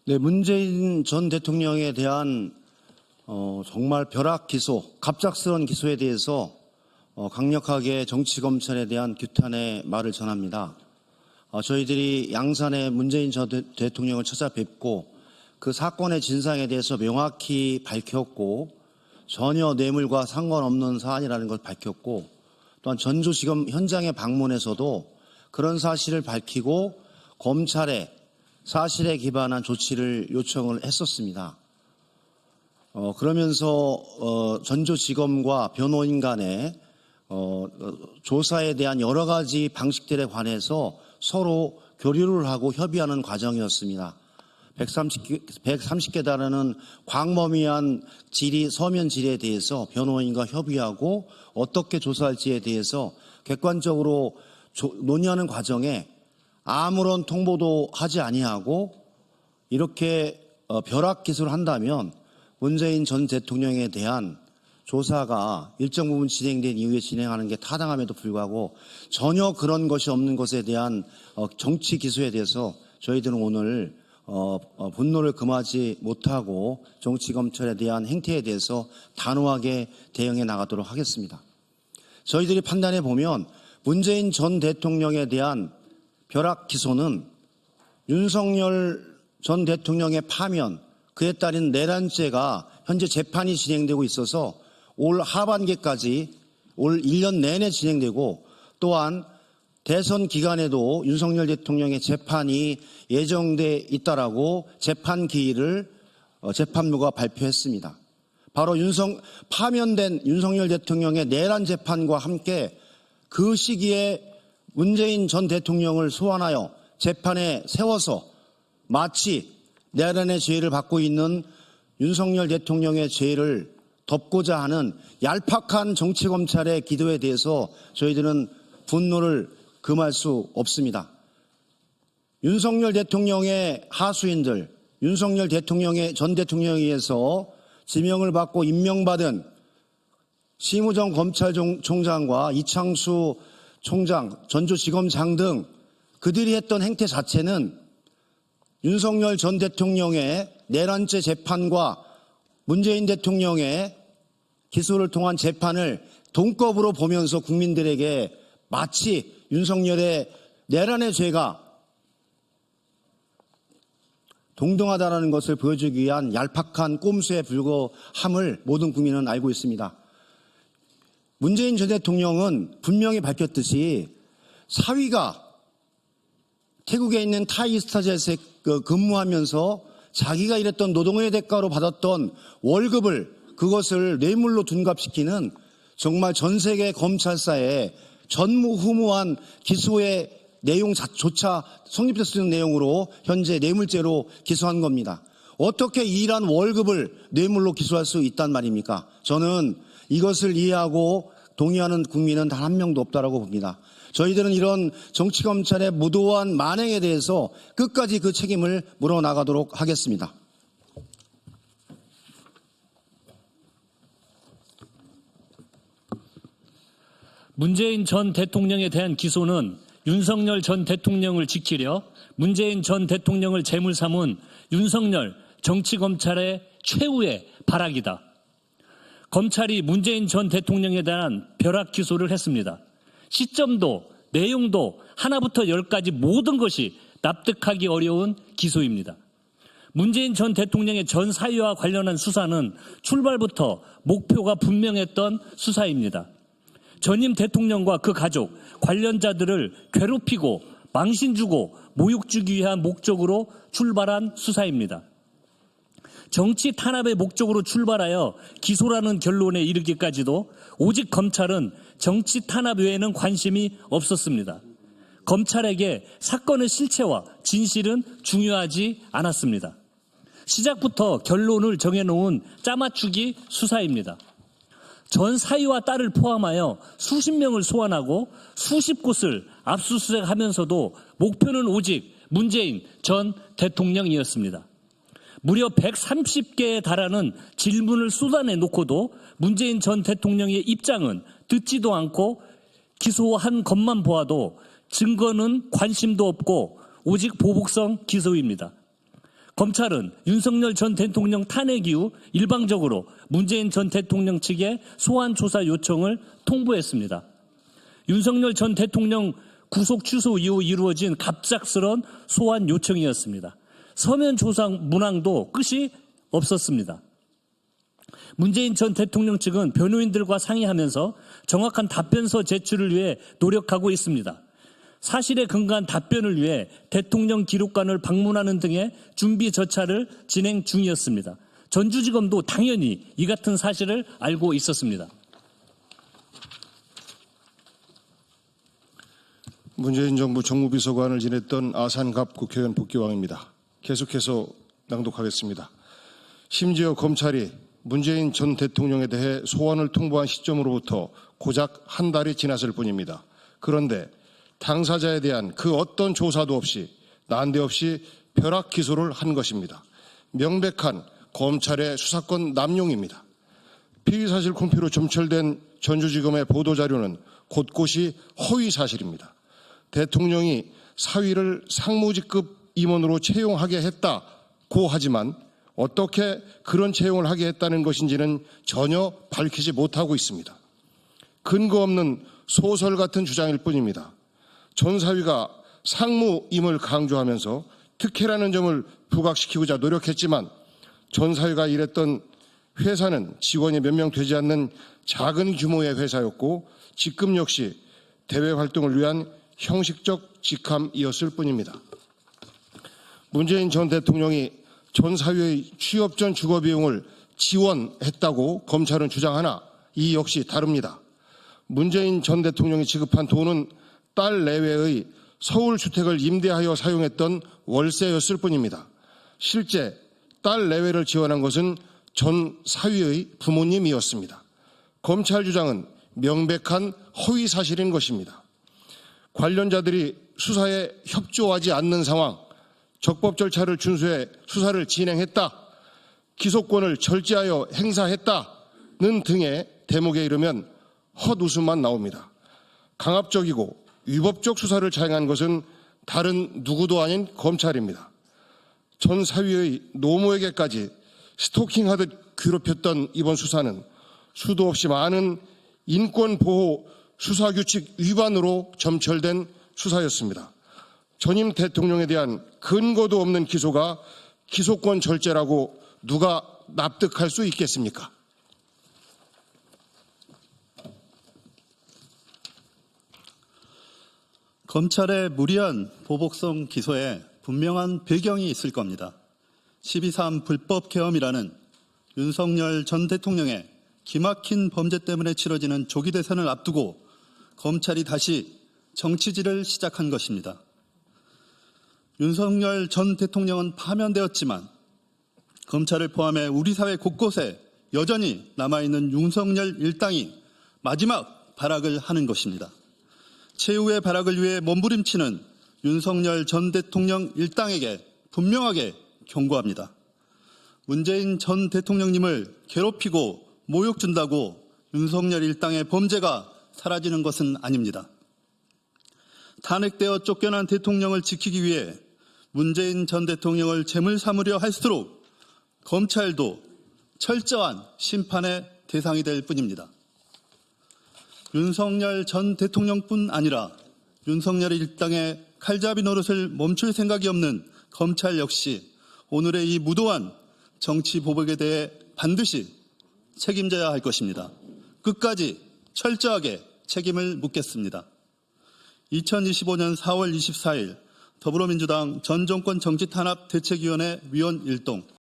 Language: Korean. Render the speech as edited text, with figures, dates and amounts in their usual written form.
네, 문재인 전 대통령에 대한 정말 벼락 기소, 갑작스러운 기소에 대해서 강력하게 정치검찰에 대한 규탄의 말을 전합니다. 저희들이 양산에 문재인 전 대통령을 찾아뵙고 그 사건의 진상에 대해서 명확히 밝혔고 전혀 뇌물과 상관없는 사안이라는 걸 밝혔고 또한 전주지검 현장에 방문해서도 그런 사실을 밝히고 검찰에 사실에 기반한 조치를 요청을 했었습니다. 그러면서 전주지검과 변호인 간의 조사에 대한 여러 가지 방식들에 관해서 서로 교류를 하고 협의하는 과정이었습니다. 130개 달하는 광범위한 서면 질의에 대해서 변호인과 협의하고 어떻게 조사할지에 대해서 객관적으로 논의하는 과정에 아무런 통보도 하지 아니하고 이렇게 벼락 기소를 한다면 문재인 전 대통령에 대한 조사가 일정 부분 진행된 이후에 진행하는 게 타당함에도 불구하고 전혀 그런 것이 없는 것에 대한 정치 기소에 대해서 저희들은 오늘 분노를 금하지 못하고 정치검찰에 대한 행태에 대해서 단호하게 대응해 나가도록 하겠습니다. 저희들이 판단해 보면 문재인 전 대통령에 대한 벼락 기소는 윤석열 전 대통령의 파면, 그에 따른 내란죄가 현재 재판이 진행되고 있어서 올 하반기까지 올 1년 내내 진행되고 또한 대선 기간에도 윤석열 대통령의 재판이 예정돼 있다라고 재판 기일을 재판부가 발표했습니다. 바로 파면된 윤석열 대통령의 내란 재판과 함께 그 시기에 문재인 전 대통령을 소환하여 재판에 세워서 마치 내란의 죄를 받고 있는 윤석열 대통령의 죄를 덮고자 하는 얄팍한 정치검찰의 기도에 대해서 저희들은 분노를 금할 수 없습니다. 윤석열 대통령의 하수인들, 윤석열 전 대통령에 의해서 지명을 받고 임명받은 심우정 검찰총장과 이창수 총장, 전주지검장 등 그들이 했던 행태 자체는 윤석열 전 대통령의 내란죄 재판과 문재인 대통령의 기소를 통한 재판을 동급으로 보면서 국민들에게 마치 윤석열의 내란의 죄가 동등하다는 것을 보여주기 위한 얄팍한 꼼수에 불과함을 모든 국민은 알고 있습니다. 문재인 전 대통령은 분명히 밝혔듯이 사위가 태국에 있는 타이스타젯에 근무하면서 자기가 일했던 노동의 대가로 받았던 월급을 그것을 뇌물로 둔갑시키는 정말 전 세계 검찰사에 전무후무한 기소의 내용조차 성립될 수 있는 내용으로 현재 뇌물죄로 기소한 겁니다. 어떻게 이 일한 월급을 뇌물로 기소할 수 있단 말입니까? 저는 이것을 이해하고 동의하는 국민은 단 한 명도 없다라고 봅니다. 저희들은 이런 정치검찰의 무도한 만행에 대해서 끝까지 그 책임을 물어나가도록 하겠습니다. 문재인 전 대통령에 대한 기소는 윤석열 전 대통령을 지키려 문재인 전 대통령을 제물 삼은 윤석열 정치검찰의 최후의 발악이다. 검찰이 문재인 전 대통령에 대한 벼락 기소를 했습니다. 시점도 내용도 하나부터 10까지 모든 것이 납득하기 어려운 기소입니다. 문재인 전 대통령의 전 사위와 관련한 수사는 출발부터 목표가 분명했던 수사입니다. 전임 대통령과 그 가족, 관련자들을 괴롭히고 망신 주고 모욕 주기 위한 목적으로 출발한 수사입니다. 정치 탄압의 목적으로 출발하여 기소라는 결론에 이르기까지도 오직 검찰은 정치 탄압 외에는 관심이 없었습니다. 검찰에게 사건의 실체와 진실은 중요하지 않았습니다. 시작부터 결론을 정해놓은 짜맞추기 수사입니다. 전 사위와 딸을 포함하여 수십 명을 소환하고 수십 곳을 압수수색하면서도 목표는 오직 문재인 전 대통령이었습니다. 무려 130개에 달하는 질문을 쏟아내 놓고도 문재인 전 대통령의 입장은 듣지도 않고 기소한 것만 보아도 증거는 관심도 없고 오직 보복성 기소입니다. 검찰은 윤석열 전 대통령 탄핵 이후 일방적으로 문재인 전 대통령 측에 소환 조사 요청을 통보했습니다. 윤석열 전 대통령 구속 취소 이후 이루어진 갑작스런 소환 요청이었습니다. 서면 조사 문항도 끝이 없었습니다. 문재인 전 대통령 측은 변호인들과 상의하면서 정확한 답변서 제출을 위해 노력하고 있습니다. 사실에 근거한 답변을 위해 대통령 기록관을 방문하는 등의 준비 절차를 진행 중이었습니다. 전주지검도 당연히 이 같은 사실을 알고 있었습니다. 문재인 정부 정무비서관을 지냈던 아산갑 국회의원 복귀왕입니다. 계속해서 낭독하겠습니다. 심지어 검찰이 문재인 전 대통령에 대해 소환을 통보한 시점으로부터 고작 한 달이 지났을 뿐입니다. 그런데 당사자에 대한 그 어떤 조사도 없이 난데없이 벼락 기소를 한 것입니다. 명백한 검찰의 수사권 남용입니다. 피의사실 공표로 점철된 전주지검의 보도자료는 곳곳이 허위 사실입니다. 대통령이 사위를 상무직급 임원으로 채용하게 했다고 하지만 어떻게 그런 채용을 하게 했다는 것인지는 전혀 밝히지 못하고 있습니다. 근거 없는 소설 같은 주장일 뿐입니다. 전 사위가 상무임을 강조하면서 특혜라는 점을 부각시키고자 노력했지만 전 사위가 일했던 회사는 직원이 몇 명 되지 않는 작은 규모의 회사였고 직급 역시 대외 활동을 위한 형식적 직함이었을 뿐입니다. 문재인 전 대통령이 전 사위의 취업 전 주거 비용을 지원했다고 검찰은 주장하나 이 역시 다릅니다. 문재인 전 대통령이 지급한 돈은 딸 내외의 서울 주택을 임대하여 사용했던 월세였을 뿐입니다. 실제 딸 내외를 지원한 것은 전 사위의 부모님이었습니다. 검찰 주장은 명백한 허위 사실인 것입니다. 관련자들이 수사에 협조하지 않는 상황, 적법 절차를 준수해 수사를 진행했다, 기소권을 절제하여 행사했다는 등의 대목에 이르면 헛웃음만 나옵니다. 강압적이고 위법적 수사를 자행한 것은 다른 누구도 아닌 검찰입니다. 전 사위의 노모에게까지 스토킹하듯 괴롭혔던 이번 수사는 수도 없이 많은 인권보호 수사규칙 위반으로 점철된 수사였습니다. 전임 대통령에 대한 근거도 없는 기소가 기소권 절제라고 누가 납득할 수 있겠습니까? 검찰의 무리한 보복성 기소에 분명한 배경이 있을 겁니다. 12.3 불법 계엄이라는 윤석열 전 대통령의 기막힌 범죄 때문에 치러지는 조기 대선을 앞두고 검찰이 다시 정치질을 시작한 것입니다. 윤석열 전 대통령은 파면되었지만 검찰을 포함해 우리 사회 곳곳에 여전히 남아있는 윤석열 일당이 마지막 발악을 하는 것입니다. 최후의 발악을 위해 몸부림치는 윤석열 전 대통령 일당에게 분명하게 경고합니다. 문재인 전 대통령님을 괴롭히고 모욕 준다고 윤석열 일당의 범죄가 사라지는 것은 아닙니다. 탄핵되어 쫓겨난 대통령을 지키기 위해 문재인 전 대통령을 제물 삼으려 할수록 검찰도 철저한 심판의 대상이 될 뿐입니다. 윤석열 전 대통령뿐 아니라 윤석열 일당의 칼잡이 노릇을 멈출 생각이 없는 검찰 역시 오늘의 이 무도한 정치 보복에 대해 반드시 책임져야 할 것입니다. 끝까지 철저하게 책임을 묻겠습니다. 2025년 4월 24일 더불어민주당 전 정권 정치탄압 대책위원회 위원 일동